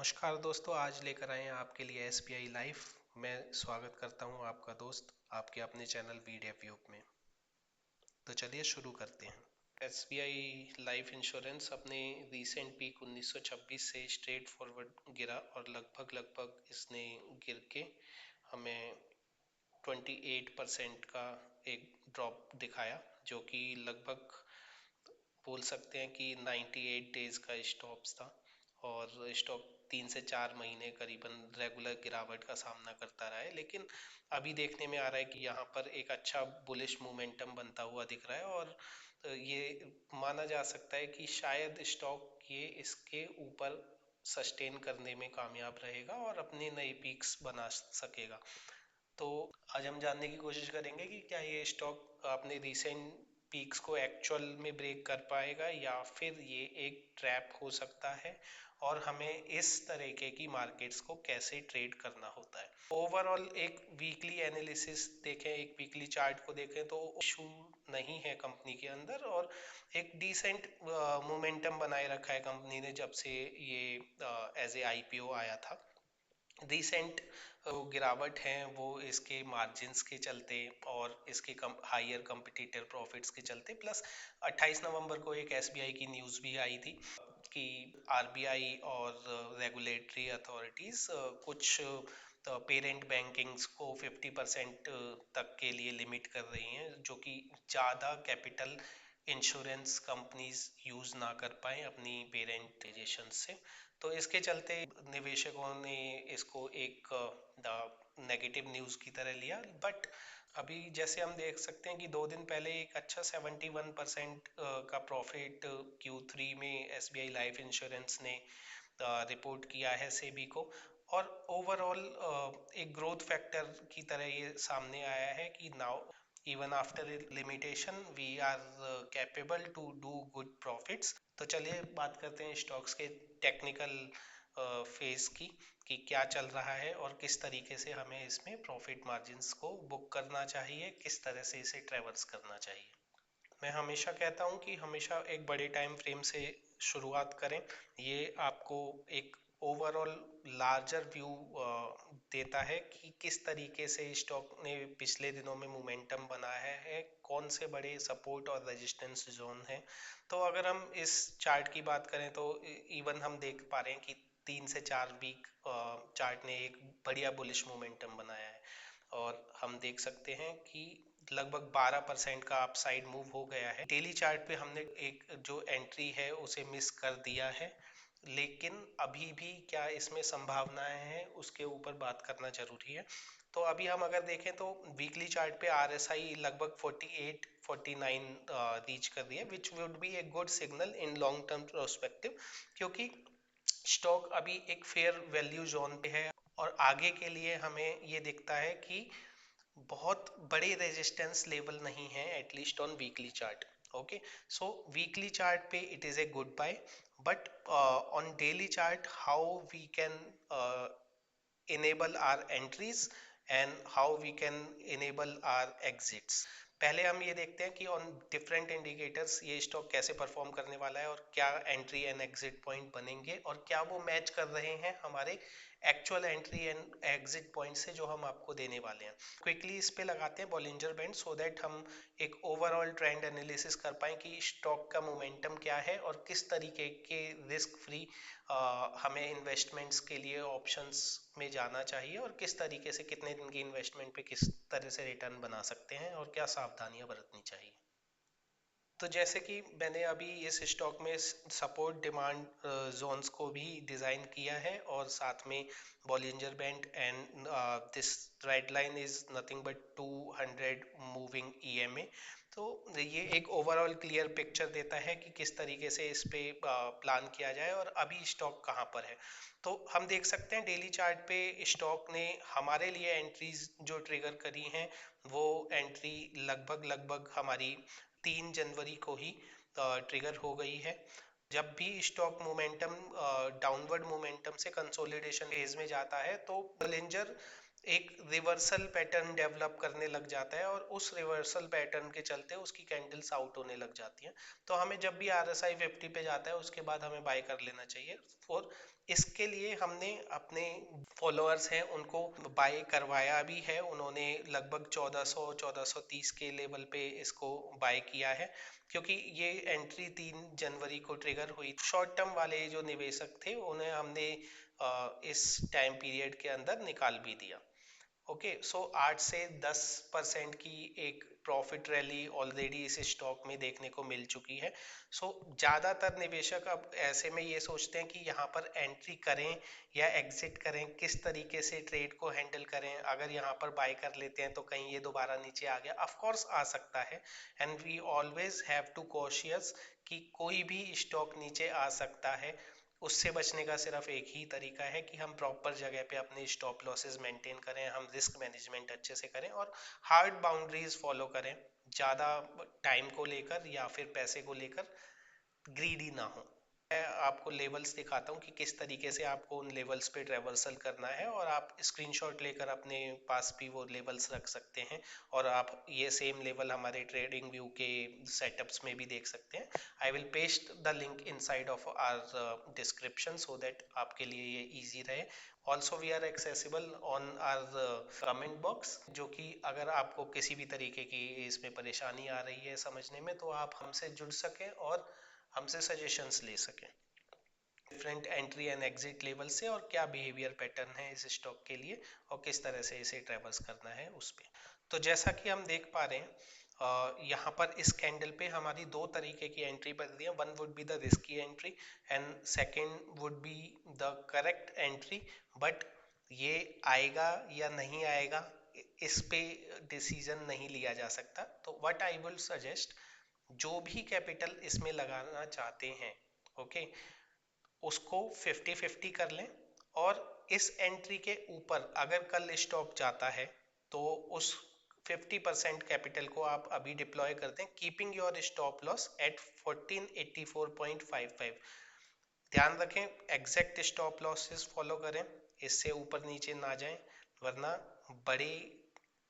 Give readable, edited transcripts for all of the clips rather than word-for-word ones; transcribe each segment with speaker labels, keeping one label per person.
Speaker 1: नमस्कार दोस्तों, आज लेकर आए हैं आपके लिए एसबीआई लाइफ। मैं स्वागत करता हूं आपका दोस्त आपके अपने चैनल वीडियो में। तो चलिए शुरू करते हैं। एसबीआई लाइफ इंश्योरेंस अपने रीसेंट पीक 1926 से स्ट्रेट फॉरवर्ड गिरा और लगभग इसने गिर के हमें 28% का एक ड्रॉप दिखाया, जो कि लगभग बोल सकते हैं कि 98 डेज का स्टॉप्स था। और स्टॉक 3 से 4 महीने करीबन रेगुलर गिरावट का सामना करता रहा है, लेकिन अभी देखने में आ रहा है कि यहाँ पर एक अच्छा बुलिश मोमेंटम बनता हुआ दिख रहा है। और ये माना जा सकता है कि शायद स्टॉक ये इसके ऊपर सस्टेन करने में कामयाब रहेगा और अपने नए पीक्स बना सकेगा। तो आज हम जानने की कोशिश करेंगे कि क्या ये स्टॉक अपने रीसेंट पीक्स को एक्चुअल में ब्रेक कर पाएगा या फिर ये एक ट्रैप हो सकता है, और हमें इस तरीके की मार्केट्स को कैसे ट्रेड करना होता है। ओवरऑल एक वीकली एनालिसिस देखें, एक वीकली चार्ट को देखें तो इशू नहीं है कंपनी के अंदर, और एक डिसेंट मोमेंटम बनाए रखा है कंपनी ने जब से ये एज ए आईपीओ आया था। रिसेंट गिरावट है वो इसके मार्जिन्स के चलते और इसके हायर कम्पिटिटर प्रॉफिट्स के चलते, प्लस 28 नवंबर को एक एसबीआई की न्यूज़ भी आई थी कि आरबीआई और रेगुलेटरी अथॉरिटीज़ कुछ पेरेंट बैंकिंग्स को 50% तक के लिए लिमिट कर रही हैं, जो कि ज़्यादा कैपिटल इंश्योरेंस कंपनीज यूज़ ना कर पाए अपनी पेरेंटाइजेशन से। तो इसके चलते निवेशकों ने इसको एक नेगेटिव न्यूज़ की तरह लिया। बट अभी जैसे हम देख सकते हैं कि 2 दिन पहले एक अच्छा 71% का प्रॉफिट Q3 में एसबीआई लाइफ इंश्योरेंस ने रिपोर्ट किया है सेबी को। और ओवरऑल एक ग्रोथ फैक्टर की तरह ये सामने आया है कि now even after limitation we are capable to do good profits. तो चलिए बात करते हैं स्टॉक्स के टेक्निकल फेज की, कि क्या चल रहा है और किस तरीके से हमें इसमें प्रॉफिट मार्जिन्स को बुक करना चाहिए, किस तरह से इसे ट्रेवर्स करना चाहिए। मैं हमेशा कहता हूँ कि हमेशा एक बड़े टाइम फ्रेम से शुरुआत करें। ये आपको एक ओवरऑल लार्जर व्यू देता है कि किस तरीके से स्टॉक ने पिछले दिनों में मोमेंटम बनाया है, कौन से बड़े सपोर्ट और रेजिस्टेंस जोन है। तो अगर हम इस चार्ट की बात करें तो इवन हम देख पा रहे हैं कि 3 से 4 वीक चार्ट ने एक बढ़िया बुलिश मोमेंटम बनाया है, और हम देख सकते हैं कि लगभग 12% का अपसाइड मूव हो गया है। डेली चार्ट पे हमने एक जो एंट्री है उसे मिस कर दिया है, लेकिन अभी भी क्या इसमें संभावनाएं हैं उसके ऊपर बात करना जरूरी है। तो अभी हम अगर देखें तो वीकली चार्ट पे आरएसआई लगभग 48-49 रीच कर रही है, which would be a good signal in long term prospective, क्योंकि स्टॉक अभी एक फेयर वैल्यू जोन पे है। और आगे के लिए हमें ये दिखता है कि बहुत बड़े रेजिस्टेंस लेवल नहीं है, at least on weekly chart. Okay, so weekly chart पे it is a good buy, but on daily chart how we can enable our entries and how we can enable our exits। पहले हम ये देखते हैं कि on different indicators ये stock कैसे perform करने वाला है, और क्या एंट्री एंड एग्जिट पॉइंट बनेंगे, और क्या वो मैच कर रहे हैं हमारे actual entry and exit point से जो हम आपको देने वाले हैं। क्विकली इस पे लगाते हैं बॉलिंजर बैंड, सो दैट हम एक ओवरऑल ट्रेंड एनालिसिस कर पाएं कि स्टॉक का मोमेंटम क्या है और किस तरीके के रिस्क फ्री हमें इन्वेस्टमेंट्स के लिए ऑप्शंस में जाना चाहिए, और किस तरीके से कितने दिन की इन्वेस्टमेंट पे किस तरह से रिटर्न बना सकते हैं और क्या सावधानियां बरतनी चाहिए। तो जैसे कि मैंने अभी इस स्टॉक में सपोर्ट डिमांड जोन्स को भी डिज़ाइन किया है, और साथ में Bollinger band and this red line is nothing but 200 moving EMA. तो ये एक ओवरऑल क्लियर पिक्चर देता है कि किस तरीके से इस पे प्लान किया जाए और अभी स्टॉक कहाँ पर है। तो हम देख सकते हैं डेली चार्ट पे स्टॉक ने हमारे लिए एंट्रीज जो ट्रिगर करी हैं, वो एंट्री लगभग हमारी 3 जनवरी को ही ट्रिगर हो गई है। जब भी स्टॉक मोमेंटम डाउनवर्ड मोमेंटम से कंसोलिडेशन फेज में जाता है तो बॉलिंजर एक रिवर्सल पैटर्न डेवलप करने लग जाता है, और उस रिवर्सल पैटर्न के चलते उसकी कैंडल्स आउट होने लग जाती हैं। तो हमें जब भी आरएसआई 50 पे जाता है उसके बाद हमें बाय कर लेना चाहिए फॉर इसके लिए हमने अपने फॉलोअर्स हैं उनको बाय करवाया भी है, उन्होंने लगभग 1430 के लेवल पे इसको बाय किया है, क्योंकि ये एंट्री 3 जनवरी को ट्रिगर हुई। शॉर्ट टर्म वाले जो निवेशक थे उन्हें हमने इस टाइम पीरियड के अंदर निकाल भी दिया। ओके, सो 8 से 10% की एक प्रॉफिट रैली ऑलरेडी इस स्टॉक में देखने को मिल चुकी है। सो ज़्यादातर निवेशक अब ऐसे में ये सोचते हैं कि यहाँ पर एंट्री करें या एग्जिट करें, किस तरीके से ट्रेड को हैंडल करें। अगर यहाँ पर बाय कर लेते हैं तो कहीं ये दोबारा नीचे आ गया, ऑफ कोर्स आ सकता है, and we always have to cautious कि कोई भी स्टॉक नीचे आ सकता है। उससे बचने का सिर्फ एक ही तरीका है कि हम प्रॉपर जगह पे अपने स्टॉप लॉसेस मेंटेन करें, हम रिस्क मैनेजमेंट अच्छे से करें और हार्ड बाउंड्रीज फॉलो करें, ज़्यादा टाइम को लेकर या फिर पैसे को लेकर ग्रीडी ना हो। मैं आपको लेवल्स दिखाता हूँ कि किस तरीके से आपको उन लेवल्स पे ट्रेवर्सल करना है, और आप स्क्रीनशॉट लेकर अपने पास भी वो लेवल्स रख सकते हैं, और आप ये सेम लेवल हमारे ट्रेडिंग व्यू के सेटअप्स में भी देख सकते हैं। I will paste the link inside of our description so that आपके लिए ये इजी रहे। Also we are accessible on our comment box, जो कि अगर आपको किसी भी तरीके की इसमें परेशानी आ रही है समझने में, तो आप हमसे जुड़ सकें और हमसे सजेशंस ले सकें different entry and exit level से, और क्या बिहेवियर पैटर्न है इस स्टॉक के लिए और किस तरह से इसे ट्रेवर्स करना है उस पे। तो जैसा कि हम देख पा रहे हैं, यहाँ पर इस कैंडल पे हमारी दो तरीके की एंट्री बन रही है। One would be the risky entry and second would be the correct entry, but ये आएगा या नहीं आएगा इस पे डिसीजन नहीं लिया जा सकता। तो व्हाट आई विल सजेस्ट, जो भी कैपिटल इसमें लगाना चाहते हैं, ओके, उसको 50-50 कर लें, और इस एंट्री के ऊपर अगर कल स्टॉक जाता है तो उस 50% कैपिटल को आप अभी डिप्लॉय कर दें, keeping your stop loss at 1484.55। ध्यान रखें एग्जैक्ट स्टॉप लॉसेस फॉलो करें, इससे ऊपर नीचे ना जाएं, वरना बड़े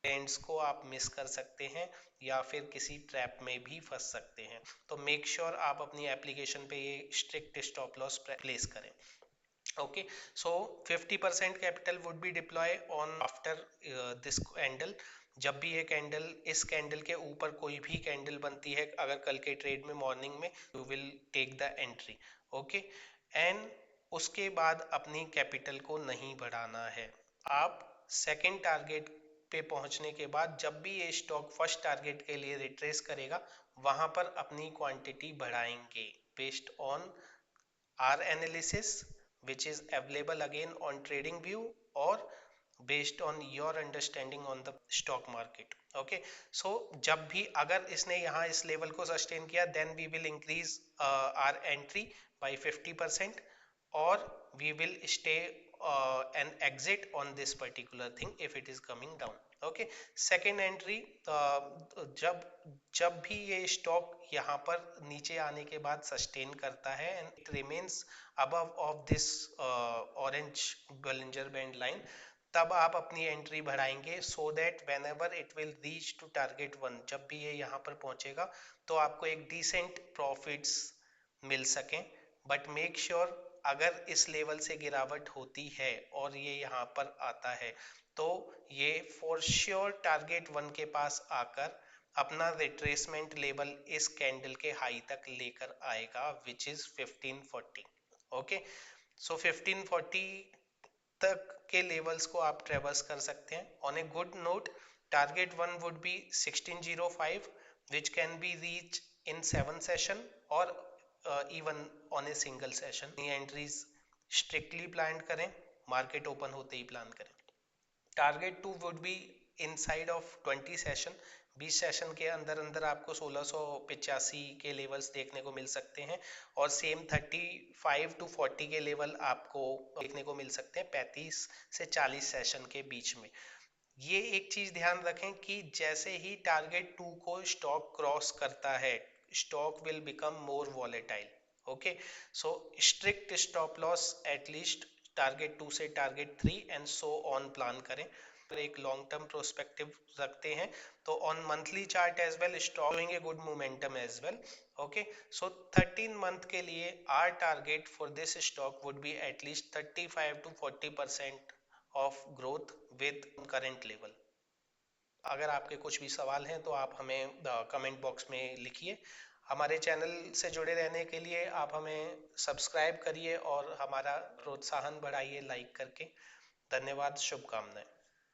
Speaker 1: ट्रेंड्स को आप मिस कर सकते हैं या फिर किसी ट्रैप में भी फंस सकते हैं। तो मेक श्योर आप अपनी एप्लीकेशन पे ये स्ट्रिक्ट स्टॉप लॉस प्लेस करें। Okay, so 50% capital would be deploy on after this candle. जब भी ये कैंडल, इस कैंडल के ऊपर कोई भी कैंडल बनती है अगर कल के ट्रेड में मॉर्निंग में, you will take the entry. Okay, and उसके बाद अपनी कैपिटल को नहीं बढ़ाना है। आप सेकंड टारगेट पे पहुंचने के बाद जब भी ये स्टॉक फर्स्ट टारगेट के लिए रिट्रेस करेगा, वहां पर अपनी क्वांटिटी बढ़ाएंगे based on our analysis which is available again on TradingView or based on your understanding on the stock market. Okay, so जब भी अगर इसने यहाँ इस लेवल को सस्टेन किया, then we will increase our entry by 50% or we will stay and exit on this particular thing if it is coming down. Okay, second entry, जब जब भी ये स्टॉक यहाँ पर नीचे आने के बाद सस्टेन करता है and it remains above of this orange Bollinger Band line, तब आप अपनी एंट्री बढ़ाएंगे so that whenever it will reach to target 1, जब भी ये यहाँ पर पहुंचेगा तो आपको एक decent profits मिल सकें। बट मेक श्योर अगर इस लेवल से गिरावट होती है और ये यहाँ पर आता है तो ये फॉर श्योर टारगेट 1 के पास आकर अपना रिट्रेसमेंट लेवल इस कैंडल के हाई तक लेकर आएगा विच इज 1540। ओके, सो 1540 तक के लेवल्स को आप ट्रेवर्स कर सकते हैं। On a good note, target 1 would be 1605 which can be reached in 7 session or even on a single session। Entries strictly plan करें, मार्केट ओपन होते ही प्लान करें। Target 2 would be inside of 20 session, 20 session के अंदर अंदर आपको 1685 के levels देखने को मिल सकते हैं, और सेम 35 टू 40 के लेवल आपको देखने को मिल सकते हैं 35 से 40 सेशन के बीच में। ये एक चीज ध्यान रखें कि जैसे ही टारगेट 2 को स्टॉक क्रॉस करता है, stock will become more volatile. Okay, so strict stop loss at least target 2 से target 3 and so on plan करें। एक लॉन्ग टर्म प्रोस्पेक्टिव रखते हैं तो on monthly chart as well stock showing a good momentum as well. Okay, so 13 month के लिए our target for this stock would be at least 35 to 40% of growth with current level. अगर आपके कुछ भी सवाल हैं तो आप हमें कमेंट बॉक्स में लिखिए। हमारे चैनल से जुड़े रहने के लिए आप हमें सब्सक्राइब करिए और हमारा प्रोत्साहन बढ़ाइए लाइक करके। धन्यवाद, शुभकामनाएं।